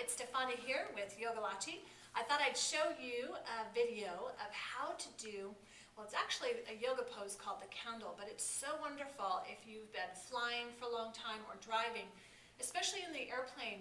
it's Stefani here with Yogilachi. I thought I'd show you a video of how to do, well, it's actually a yoga pose called the candle, but it's so wonderful if you've been flying for a long time or driving, especially in the airplane.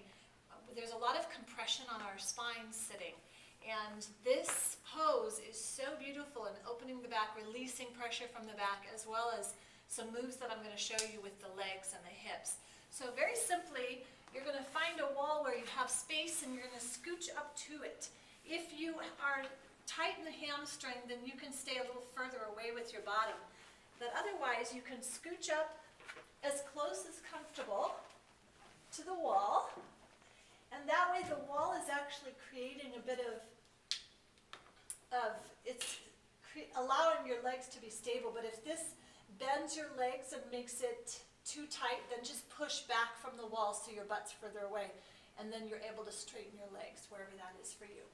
There's a lot of compression on our spine sitting, and this pose is so beautiful in opening the back, releasing pressure from the back, as well as some moves that I'm going to show you with the legs and the hips. So very simply, you're going to find a wall where you have space and you're going to scooch up to it. If you are tight in the hamstring, then you can stay a little further away with your body. But otherwise, you can scooch up as close as comfortable to the wall. And that way the wall is actually creating a bit it's allowing your legs to be stable. But if this bends your legs and makes it too tight, then just push back from the wall so your butt's further away, and then you're able to straighten your legs wherever that is for you.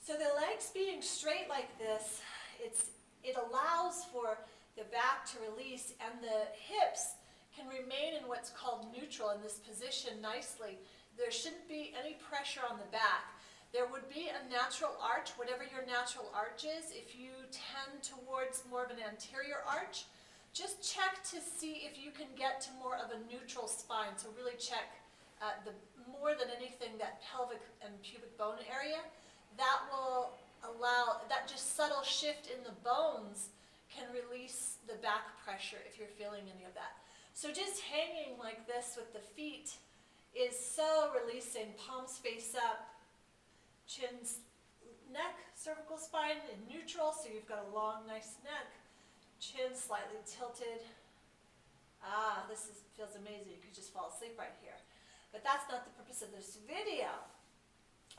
So the legs being straight like this, it allows for the back to release, and the hips can remain in what's called neutral in this position nicely. There shouldn't be any pressure on the back. There would be a natural arch, whatever your natural arch is. If you tend towards more of an anterior arch, just check to see if you can get to more of a neutral spine. So really check more than anything that pelvic and pubic bone area. That will allow, that just subtle shift in the bones can release the back pressure if you're feeling any of that. So just hanging like this with the feet is so releasing. Palms face up, chin's neck, cervical spine in neutral, so you've got a long, nice neck. Chin slightly tilted. This feels amazing. You could just fall asleep right here. But that's not the purpose of this video.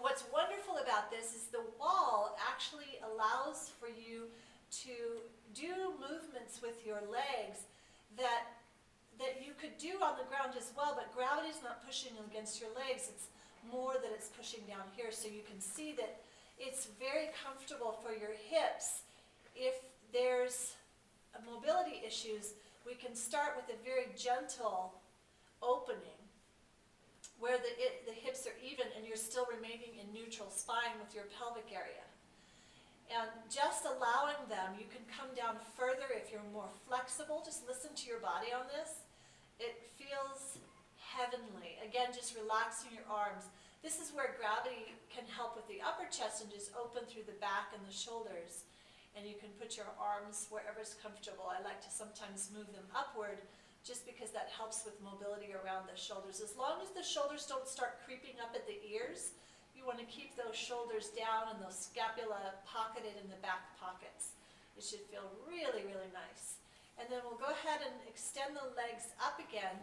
What's wonderful about this is the wall actually allows for you to do movements with your legs that you could do on the ground as well, but gravity's not pushing against your legs. It's more that it's pushing down here, so you can see that it's very comfortable for your hips. If there's mobility issues, we can start with a very gentle opening where the hips are even and you're still remaining in neutral spine with your pelvic area. And just allowing them, you can come down further if you're more flexible. Just listen to your body on this. It feels heavenly. Again, just relaxing your arms. This is where gravity can help with the upper chest and just open through the back and the shoulders. And you can put your arms wherever is comfortable. I like to sometimes move them upward just because that helps with mobility around the shoulders. As long as the shoulders don't start creeping up at the ears, you want to keep those shoulders down and those scapula pocketed in the back pockets. It should feel really, really nice. And then we'll go ahead and extend the legs up again.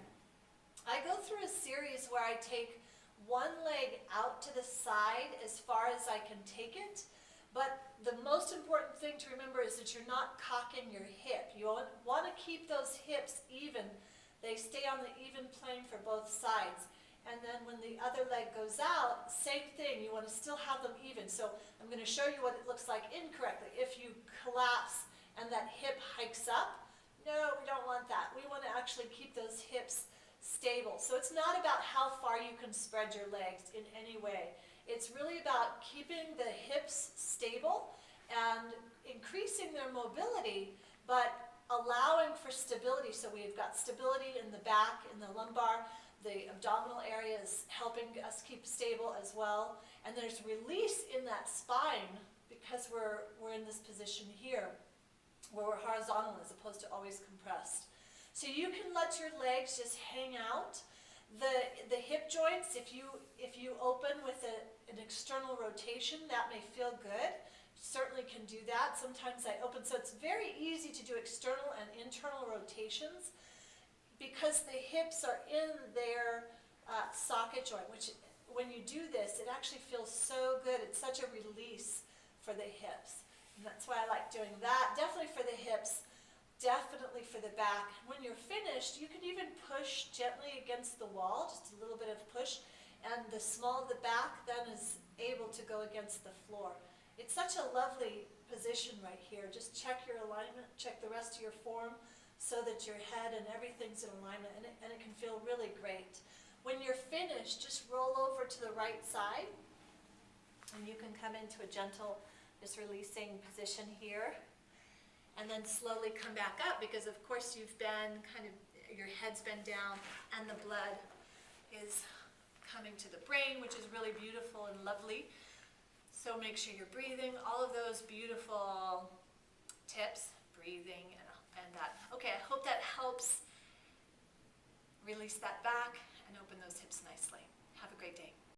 I go through a series where I take one leg out to the side as far as I can take it. But the most important thing to remember is that you're not cocking your hip. You want to keep those hips even. They stay on the even plane for both sides. And then when the other leg goes out, same thing. You want to still have them even. So I'm going to show you what it looks like incorrectly. If you collapse and that hip hikes up, no, we don't want that. We want to actually keep those hips stable. So it's not about how far you can spread your legs in any way. It's really about keeping the hips stable and increasing their mobility, but allowing for stability. So we've got stability in the back, in the lumbar. The abdominal area is helping us keep stable as well. And there's release in that spine because we're in this position here where we're horizontal as opposed to always compressed. So you can let your legs just hang out. The hip joints, if you open with an external rotation, that may feel good. Certainly can do that. Sometimes I open, so it's very easy to do external and internal rotations because the hips are in their socket joint, which when you do this, it actually feels so good. It's such a release for the hips. And that's why I like doing that. Definitely for the hips. Definitely for the back. When you're finished, you can even push gently against the wall, just a little bit of push, and the small of the back then is able to go against the floor. It's such a lovely position right here. Just check your alignment, check the rest of your form so that your head and everything's in alignment, and it can feel really great. When you're finished, just roll over to the right side, and you can come into a gentle, just releasing position here, and then slowly come back up, because of course you've been your head's been down, and the blood is coming to the brain, which is really beautiful and lovely. So make sure you're breathing, all of those beautiful tips, breathing and that. Okay, I hope that helps release that back and open those hips nicely. Have a great day.